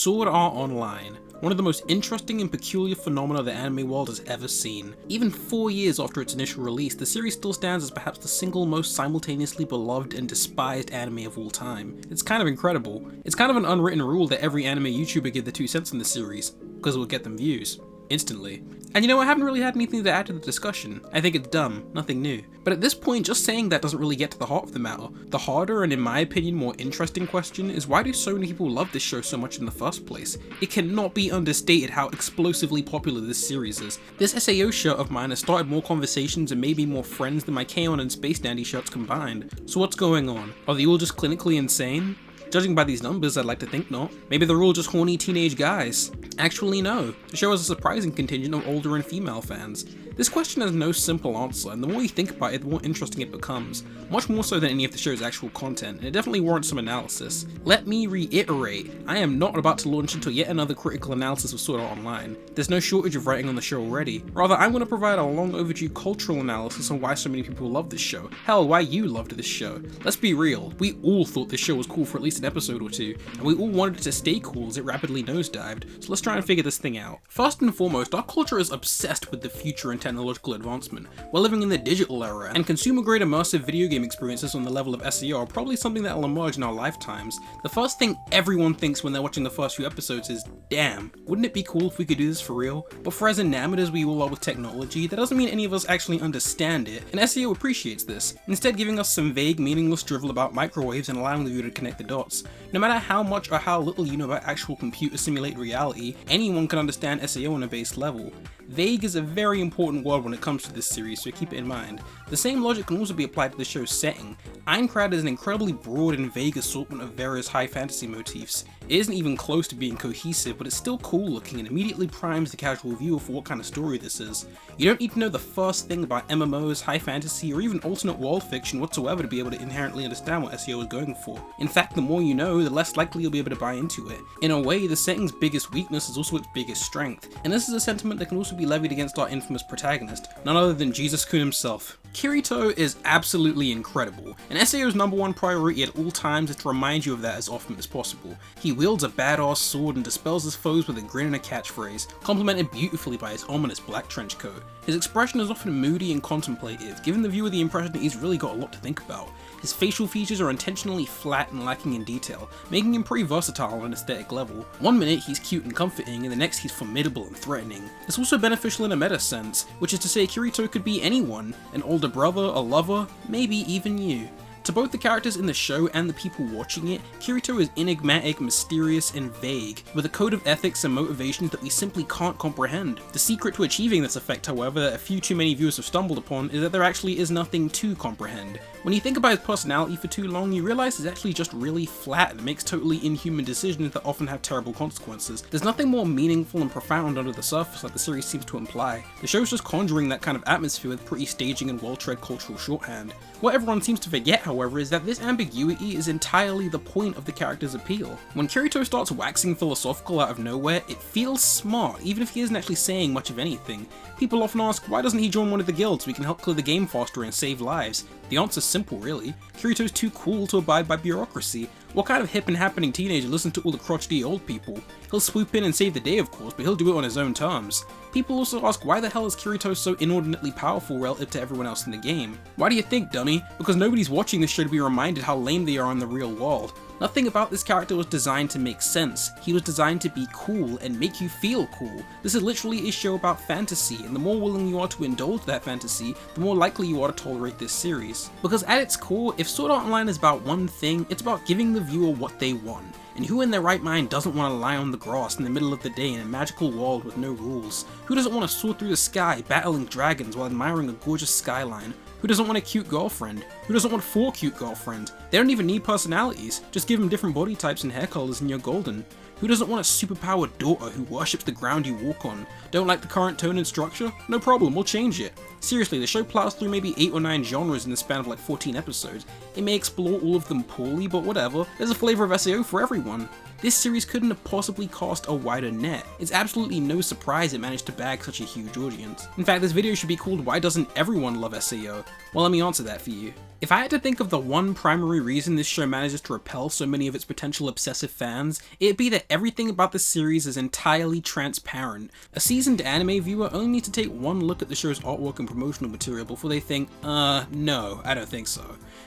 Sword Art Online, one of the most interesting and peculiar phenomena the anime world has ever seen. Even 4 years after its initial release, the series still stands as perhaps the single most simultaneously beloved and despised anime of all time. It's kind of incredible. It's kind of an unwritten rule that every anime YouTuber give their 2 cents on the series, because it will get them views. Instantly. And you know, I haven't really had anything to add to the discussion. I think it's dumb, nothing new. But at this point, just saying that doesn't really get to the heart of the matter. The harder and, in my opinion, more interesting question is why do so many people love this show so much in the first place? It cannot be understated how explosively popular this series is. This SAO shirt of mine has started more conversations and made me more friends than my K-On! And Space Dandy shirts combined. So what's going on? Are they all just clinically insane? Judging by these numbers, I'd like to think not. Maybe they're all just horny teenage guys. Actually no, the show has a surprising contingent of older and female fans. This question has no simple answer, and the more you think about it, the more interesting it becomes. Much more so than any of the show's actual content, and it definitely warrants some analysis. Let me reiterate, I am not about to launch into yet another critical analysis of Sword Art Online. There's no shortage of writing on the show already. Rather, I'm going to provide a long overdue cultural analysis on why so many people love this show. Hell, why you loved this show. Let's be real, we all thought this show was cool for at least an episode or two, and we all wanted it to stay cool as it rapidly nosedived, so let's try and figure this thing out. First and foremost, our culture is obsessed with the future and technological advancement. We're living in the digital era, and consumer-grade immersive video game experiences on the level of SEO are probably something that will emerge in our lifetimes. The first thing everyone thinks when they're watching the first few episodes is, damn, wouldn't it be cool if we could do this for real? But for as enamored as we all are with technology, that doesn't mean any of us actually understand it, and SEO appreciates this, instead giving us some vague, meaningless drivel about microwaves and allowing the viewer to connect the dots. No matter how much or how little you know about actual computer simulated reality, anyone can understand SEO on a base level. Vague is a very important word when it comes to this series, so keep it in mind. The same logic can also be applied to the show's setting. Aincrad is an incredibly broad and vague assortment of various high fantasy motifs. It isn't even close to being cohesive, but it's still cool looking and immediately primes the casual viewer for what kind of story this is. You don't need to know the first thing about MMOs, high fantasy, or even alternate world fiction whatsoever to be able to inherently understand what SEO is going for. In fact, the more you know, the less likely you'll be able to buy into it. In a way, the setting's biggest weakness is also its biggest strength, and this is a sentiment that can also be levied against our infamous protagonist, none other than Jesus-kun himself. Kirito is absolutely incredible, and SAO's #1 priority at all times is to remind you of that as often as possible. He wields a badass sword and dispels his foes with a grin and a catchphrase, complemented beautifully by his ominous black trench coat. His expression is often moody and contemplative, giving the viewer the impression that he's really got a lot to think about. His facial features are intentionally flat and lacking in detail, making him pretty versatile on an aesthetic level. One minute he's cute and comforting, and the next he's formidable and threatening. It's also beneficial in a meta sense, which is to say Kirito could be anyone, an older brother, a lover, maybe even you. To both the characters in the show and the people watching it, Kirito is enigmatic, mysterious, and vague, with a code of ethics and motivations that we simply can't comprehend. The secret to achieving this effect, however, that a few too many viewers have stumbled upon, is that there actually is nothing to comprehend. When you think about his personality for too long, you realize he's actually just really flat and makes totally inhuman decisions that often have terrible consequences. There's nothing more meaningful and profound under the surface like the series seems to imply. The show's just conjuring that kind of atmosphere with pretty staging and well-tread cultural shorthand. What everyone seems to forget, however, is that this ambiguity is entirely the point of the character's appeal. When Kirito starts waxing philosophical out of nowhere, it feels smart, even if he isn't actually saying much of anything. People often ask, why doesn't he join one of the guilds so he can help clear the game faster and save lives? The answer's simple, really. Kirito's too cool to abide by bureaucracy. What kind of hip and happening teenager listens to all the crotchety old people? He'll swoop in and save the day, of course, but he'll do it on his own terms. People also ask, why the hell is Kirito so inordinately powerful relative to everyone else in the game? Why do you think, dummy? Because nobody's watching this show to be reminded how lame they are in the real world. Nothing about this character was designed to make sense. He was designed to be cool and make you feel cool. This is literally a show about fantasy, and the more willing you are to indulge that fantasy, the more likely you are to tolerate this series. Because at its core, if Sword Art Online is about one thing, it's about giving the viewer what they want. And who in their right mind doesn't want to lie on the grass in the middle of the day in a magical world with no rules? Who doesn't want to soar through the sky battling dragons while admiring a gorgeous skyline? Who doesn't want a cute girlfriend? Who doesn't want 4 cute girlfriends? They don't even need personalities, just give them different body types and hair colors and you're golden. Who doesn't want a superpowered daughter who worships the ground you walk on? Don't like the current tone and structure? No problem, we'll change it. Seriously, the show plows through maybe 8 or 9 genres in the span of like 14 episodes. It may explore all of them poorly, but whatever, there's a flavor of SEO for everyone. This series couldn't have possibly cast a wider net. It's absolutely no surprise it managed to bag such a huge audience. In fact, this video should be called Why Doesn't Everyone Love SEO? Well, let me answer that for you. If I had to think of the one primary reason this show manages to repel so many of its potential obsessive fans, it'd be that everything about the series is entirely transparent. A seasoned anime viewer only needs to take one look at the show's artwork and promotional material before they think, no, I don't think so.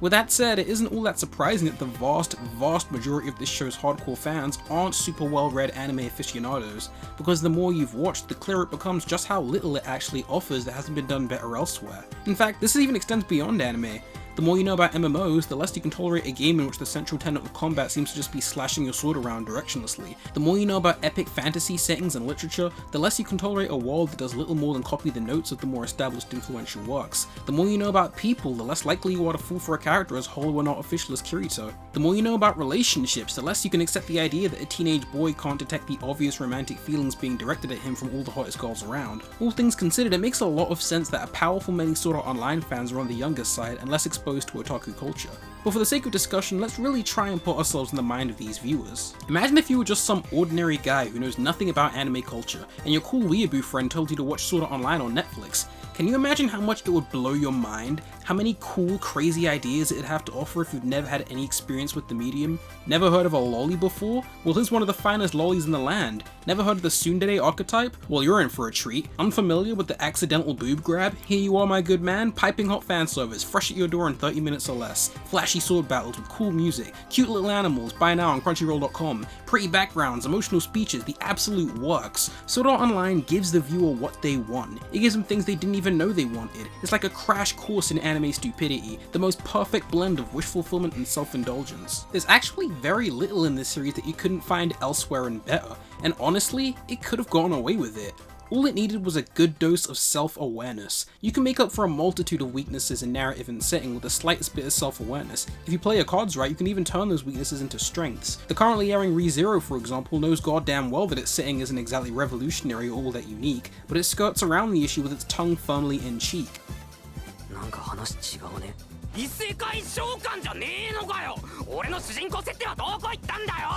With that said, it isn't all that surprising that the vast majority of this show's hardcore fans aren't super well-read anime aficionados, because the more you've watched, the clearer it becomes just how little it actually offers that hasn't been done better elsewhere. In fact, this even extends beyond anime. The more you know about MMOs, the less you can tolerate a game in which the central tenet of combat seems to just be slashing your sword around directionlessly. The more you know about epic fantasy settings and literature, the less you can tolerate a world that does little more than copy the notes of the more established influential works. The more you know about people, the less likely you are to fall for a character as hollow and artificial as Kirito. The more you know about relationships, the less you can accept the idea that a teenage boy can't detect the obvious romantic feelings being directed at him from all the hottest girls around. All things considered, it makes a lot of sense that a powerful many Sword Art Online fans are on the younger side and less exposed to otaku culture. But for the sake of discussion, let's really try and put ourselves in the mind of these viewers. Imagine if you were just some ordinary guy who knows nothing about anime culture, and your cool weeaboo friend told you to watch Sword Art Online on Netflix. Can you imagine how much it would blow your mind? How many cool, crazy ideas it'd have to offer if you've never had any experience with the medium? Never heard of a lolly before? Well, here's one of the finest lollies in the land. Never heard of the tsundere archetype? Well, you're in for a treat. Unfamiliar with the accidental boob grab? Here you are, my good man, piping hot fan service, fresh at your door in 30 minutes or less. Flashy sword battles with cool music, cute little animals, buy now on crunchyroll.com, pretty backgrounds, emotional speeches, the absolute works. Sword Art Online gives the viewer what they want. It gives them things they didn't even know they wanted. It's like a crash course in anime stupidity, the most perfect blend of wish fulfillment and self-indulgence. There's actually very little in this series that you couldn't find elsewhere and better, and honestly, it could have gone away with it. All it needed was a good dose of self-awareness. You can make up for a multitude of weaknesses in narrative and setting with the slightest bit of self-awareness. If you play your cards right, you can even turn those weaknesses into strengths. The currently airing ReZero, for example, knows goddamn well that its setting isn't exactly revolutionary or all that unique, but it skirts around the issue with its tongue firmly in cheek. なんか話違うね。異世界召喚じゃねえのかよ。俺の主人公設定はどこ行ったんだよ。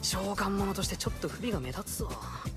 召喚者としてちょっと不備が目立つわ。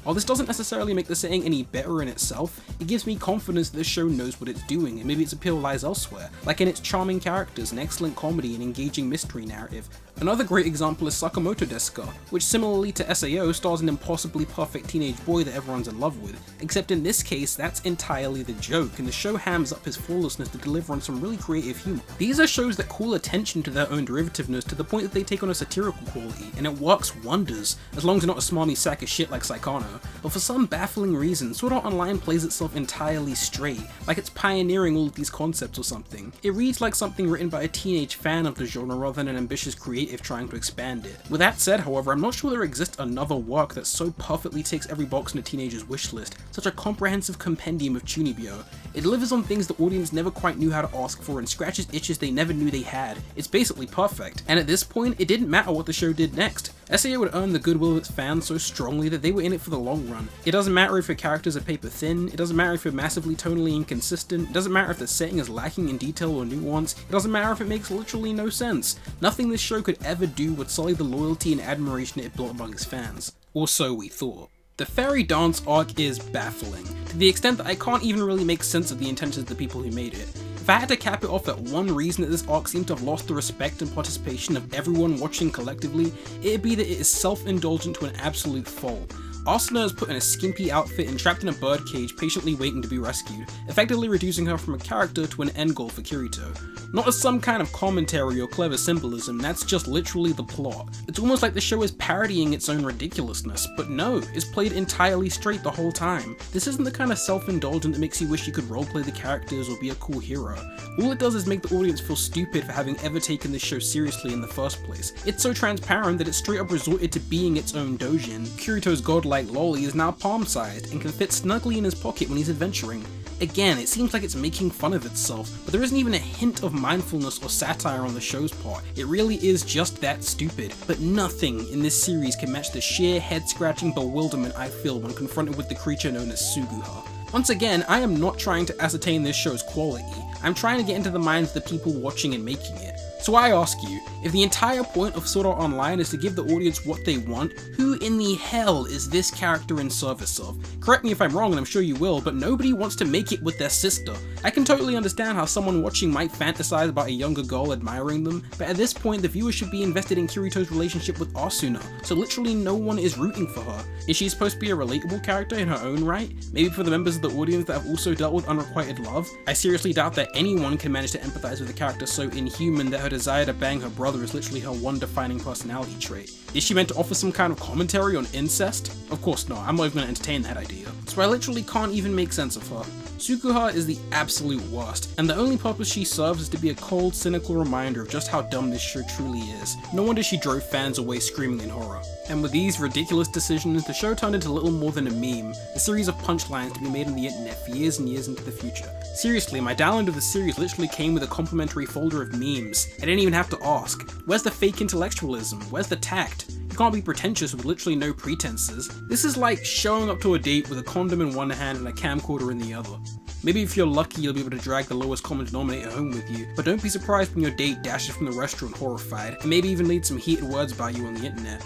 While this doesn't necessarily make the setting any better in itself, it gives me confidence that the show knows what it's doing and maybe its appeal lies elsewhere, like in its charming characters and excellent comedy and engaging mystery narrative. Another great example is Sakamoto Desuka, which similarly to SAO stars an impossibly perfect teenage boy that everyone's in love with, except in this case that's entirely the joke and the show hams up his flawlessness to deliver on some really creative humour. These are shows that call attention to their own derivativeness to the point that they take on a satirical quality, and it works wonders, as long as you're not a smarmy sack of shit like Saikano. But for some baffling reason, Sword Art Online plays itself entirely straight, like it's pioneering all of these concepts or something. It reads like something written by a teenage fan of the genre rather than an ambitious creative trying to expand it. With that said, however, I'm not sure there exists another work that so perfectly ticks every box in a teenager's wish list, such a comprehensive compendium of chunibyo. It delivers on things the audience never quite knew how to ask for and scratches itches they never knew they had. It's basically perfect, and at this point, it didn't matter what the show did next. SAO would earn the goodwill of its fans so strongly that they were in it for the long run. It doesn't matter if your characters are paper thin, it doesn't matter if you're massively tonally inconsistent, it doesn't matter if the setting is lacking in detail or nuance, it doesn't matter if it makes literally no sense. Nothing this show could ever do would sully the loyalty and admiration it built among its fans. Or so we thought. The fairy dance arc is baffling, to the extent that I can't even really make sense of the intentions of the people who made it. If I had to cap it off at one reason that this arc seemed to have lost the respect and participation of everyone watching collectively, it'd be that it is self-indulgent to an absolute fault. Asuna is put in a skimpy outfit and trapped in a birdcage patiently waiting to be rescued, effectively reducing her from a character to an end goal for Kirito. Not as some kind of commentary or clever symbolism, that's just literally the plot. It's almost like the show is parodying its own ridiculousness, but no, it's played entirely straight the whole time. This isn't the kind of self-indulgent that makes you wish you could roleplay the characters or be a cool hero. All it does is make the audience feel stupid for having ever taken this show seriously in the first place. It's so transparent that it straight up resorted to being its own doujin. Kirito's godlike lolly is now palm-sized and can fit snugly in his pocket when he's adventuring. Again, it seems like it's making fun of itself, but there isn't even a hint of mindfulness or satire on the show's part. It really is just that stupid. But nothing in this series can match the sheer head-scratching bewilderment I feel when confronted with the creature known as Suguha. Once again, I am not trying to ascertain this show's quality. I'm trying to get into the minds of the people watching and making it. So I ask you, if the entire point of Sword Art Online is to give the audience what they want, who in the hell is this character in service of? Correct me if I'm wrong, and I'm sure you will, but nobody wants to make it with their sister. I can totally understand how someone watching might fantasize about a younger girl admiring them, but at this point the viewer should be invested in Kirito's relationship with Asuna, so literally no one is rooting for her. Is she supposed to be a relatable character in her own right? Maybe for the members of the audience that have also dealt with unrequited love? I seriously doubt that anyone can manage to empathize with a character so inhuman that her desire to bang her brother is literally her one defining personality trait. Is she meant to offer some kind of commentary on incest? Of course not, I'm not even going to entertain that idea. So I literally can't even make sense of her. Sukuha is the absolute worst, and the only purpose she serves is to be a cold, cynical reminder of just how dumb this show truly is. No wonder she drove fans away screaming in horror. And with these ridiculous decisions, the show turned into little more than a meme, a series of punchlines to be made on the internet for years and years into the future. Seriously, my download of the series literally came with a complimentary folder of memes. I didn't even have to ask. Where's the fake intellectualism? Where's the tact? You can't be pretentious with literally no pretenses. This is like showing up to a date with a condom in one hand and a camcorder in the other. Maybe if you're lucky you'll be able to drag the lowest common denominator home with you, but don't be surprised when your date dashes from the restaurant horrified, and maybe even leads some heated words about you on the internet.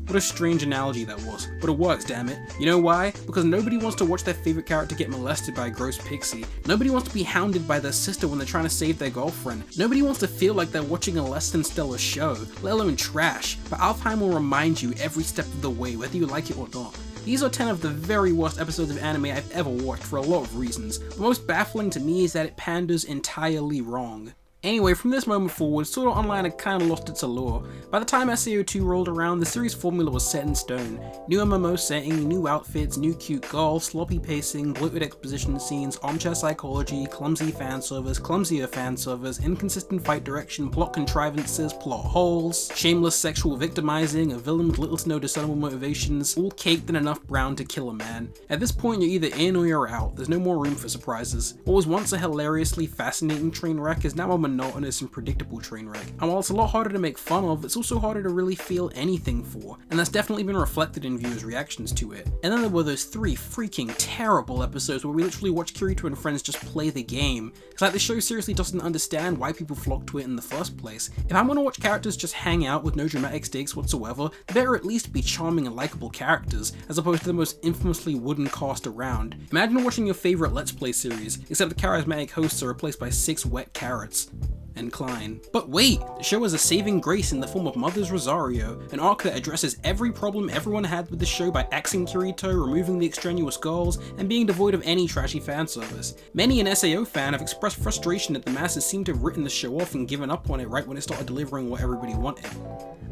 What a strange analogy that was, but it works, damn it. You know why? Because nobody wants to watch their favorite character get molested by a gross pixie. Nobody wants to be hounded by their sister when they're trying to save their girlfriend. Nobody wants to feel like they're watching a less than stellar show, let alone trash, but Alfheim will remind you every step of the way, whether you like it or not. These are 10 of the very worst episodes of anime I've ever watched for a lot of reasons. The most baffling to me is that it panders entirely wrong. Anyway, from this moment forward, Sword Art Online had kinda lost its allure. By the time SAO2 rolled around, the series formula was set in stone. New MMO setting, new outfits, new cute girls, sloppy pacing, bloated exposition scenes, armchair psychology, clumsy fan service, clumsier fan service, inconsistent fight direction, plot contrivances, plot holes, shameless sexual victimizing, a villain with little to no discernible motivations, all caked in enough brown to kill a man. At this point you're either in or you're out, there's no more room for surprises. What was once a hilariously fascinating train wreck is now a monotonous and predictable train wreck. And while it's a lot harder to make fun of, it's also harder to really feel anything for, and that's definitely been reflected in viewers' reactions to it. And then there were those 3 freaking terrible episodes where we literally watched Kirito and friends just play the game. It's like the show seriously doesn't understand why people flock to it in the first place. If I'm gonna watch characters just hang out with no dramatic stakes whatsoever, they better at least be charming and likable characters, as opposed to the most infamously wooden cast around. Imagine watching your favorite Let's Play series, except the charismatic hosts are replaced by 6 wet carrots. And Klein. But wait, the show has a saving grace in the form of Mother's Rosario, an arc that addresses every problem everyone had with the show by axing Kirito, removing the extraneous girls, and being devoid of any trashy fan service. Many an SAO fan have expressed frustration that the masses seem to have written the show off and given up on it right when it started delivering what everybody wanted.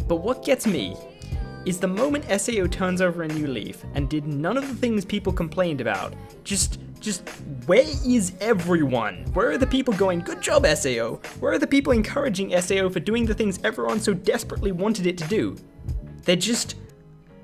But what gets me is the moment SAO turns over a new leaf and did none of the things people complained about. Just where is everyone? Where are the people going, good job SAO? Where are the people encouraging SAO for doing the things everyone so desperately wanted it to do? They're just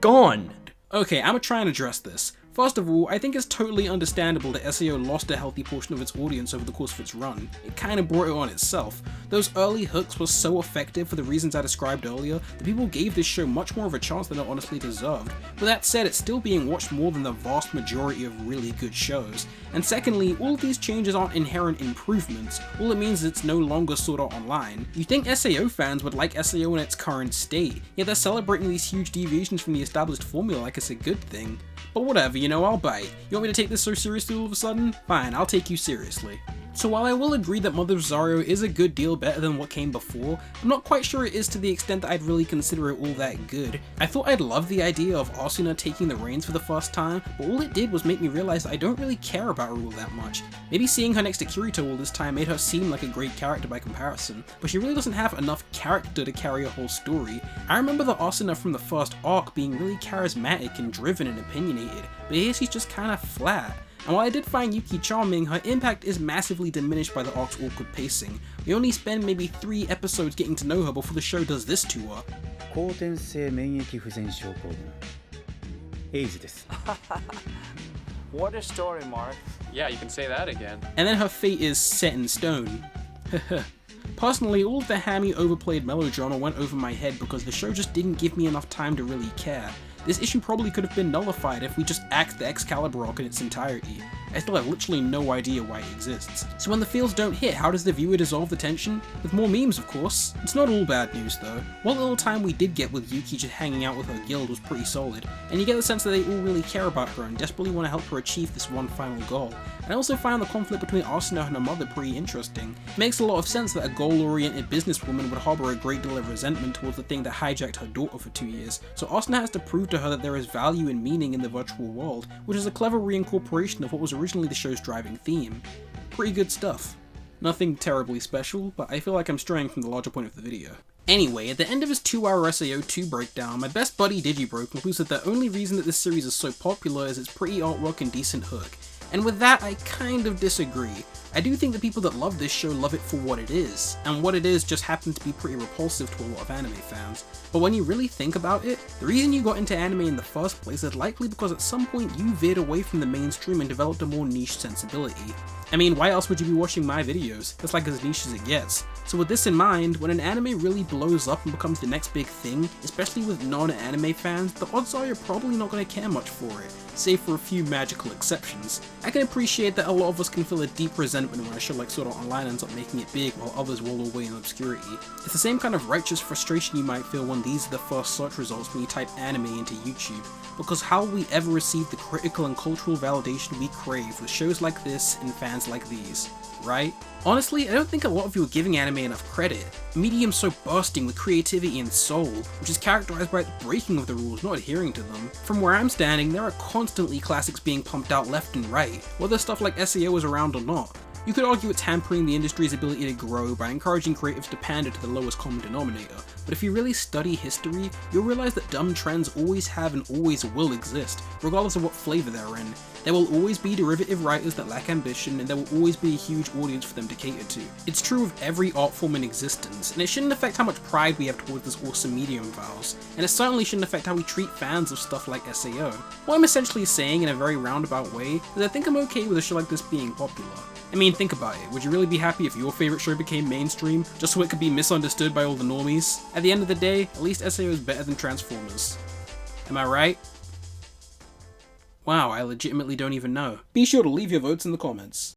gone. Okay, I'm gonna try and address this. First of all, I think it's totally understandable that SAO lost a healthy portion of its audience over the course of its run. It kinda brought it on itself. Those early hooks were so effective for the reasons I described earlier that people gave this show much more of a chance than it honestly deserved. With that said, it's still being watched more than the vast majority of really good shows. And secondly, all of these changes aren't inherent improvements. All it means is it's no longer Sword Art Online. You'd think SAO fans would like SAO in its current state, yet they're celebrating these huge deviations from the established formula like it's a good thing. But whatever, you know, I'll bite. You want me to take this so seriously all of a sudden? Fine, I'll take you seriously. So while I will agree that Mother Rosario is a good deal better than what came before, I'm not quite sure it is to the extent that I'd really consider it all that good. I thought I'd love the idea of Asuna taking the reins for the first time, but all it did was make me realize that I don't really care about her all that much. Maybe seeing her next to Kirito all this time made her seem like a great character by comparison, but she really doesn't have enough character to carry a whole story. I remember the Asuna from the first arc being really charismatic and driven and opinionated, but here she's just kinda flat. And while I did find Yuki charming, her impact is massively diminished by the arc's awkward pacing. We only spend maybe 3 episodes getting to know her before the show does this to her. 後天性免疫不全症候群エイズです What a story, Mark. Yeah, you can say that again. And then her fate is set in stone. Personally, all of the hammy overplayed melodrama went over my head because the show just didn't give me enough time to really care. This issue probably could have been nullified if we just axed the Excalibur arc in its entirety. I still have literally no idea why it exists. So when the feels don't hit, how does the viewer dissolve the tension? With more memes, of course. It's not all bad news though. What little time we did get with Yuki just hanging out with her guild was pretty solid, and you get the sense that they all really care about her and desperately want to help her achieve this one final goal. And I also found the conflict between Asuna and her mother pretty interesting. It makes a lot of sense that a goal-oriented businesswoman would harbour a great deal of resentment towards the thing that hijacked her daughter for 2 years, so Asuna has to prove to her that there is value and meaning in the virtual world, which is a clever reincorporation of what was originally the show's driving theme. Pretty good stuff. Nothing terribly special, but I feel like I'm straying from the larger point of the video. Anyway, at the end of his 2-hour SAO2 breakdown, my best buddy Digibro concludes that the only reason that this series is so popular is its pretty artwork and decent hook. And with that, I kind of disagree. I do think the people that love this show love it for what it is, and what it is just happens to be pretty repulsive to a lot of anime fans. But when you really think about it, the reason you got into anime in the first place is likely because at some point you veered away from the mainstream and developed a more niche sensibility. I mean, why else would you be watching my videos? That's like as niche as it gets. So with this in mind, when an anime really blows up and becomes the next big thing, especially with non-anime fans, the odds are you're probably not going to care much for it, save for a few magical exceptions. I can appreciate that a lot of us can feel a deep resentment when a show like Sword Art Online ends up making it big while others wallow away in obscurity. It's the same kind of righteous frustration you might feel when these are the first search results when you type anime into YouTube, because how will we ever receive the critical and cultural validation we crave with shows like this and fans like these, right? Honestly, I don't think a lot of you are giving anime enough credit. A medium so bursting with creativity and soul, which is characterized by the breaking of the rules, not adhering to them. From where I'm standing, there are constantly classics being pumped out left and right, whether stuff like SAO is around or not. You could argue it's hampering the industry's ability to grow by encouraging creatives to pander to the lowest common denominator, but if you really study history, you'll realize that dumb trends always have and always will exist, regardless of what flavor they're in. There will always be derivative writers that lack ambition, and there will always be a huge audience for them to cater to. It's true of every art form in existence, and it shouldn't affect how much pride we have towards this awesome medium of ours, and it certainly shouldn't affect how we treat fans of stuff like SAO. What I'm essentially saying in a very roundabout way is I think I'm okay with a show like this being popular. I mean, think about it, would you really be happy if your favorite show became mainstream, just so it could be misunderstood by all the normies? At the end of the day, at least SAO is better than Transformers. Am I right? Wow, I legitimately don't even know. Be sure to leave your votes in the comments.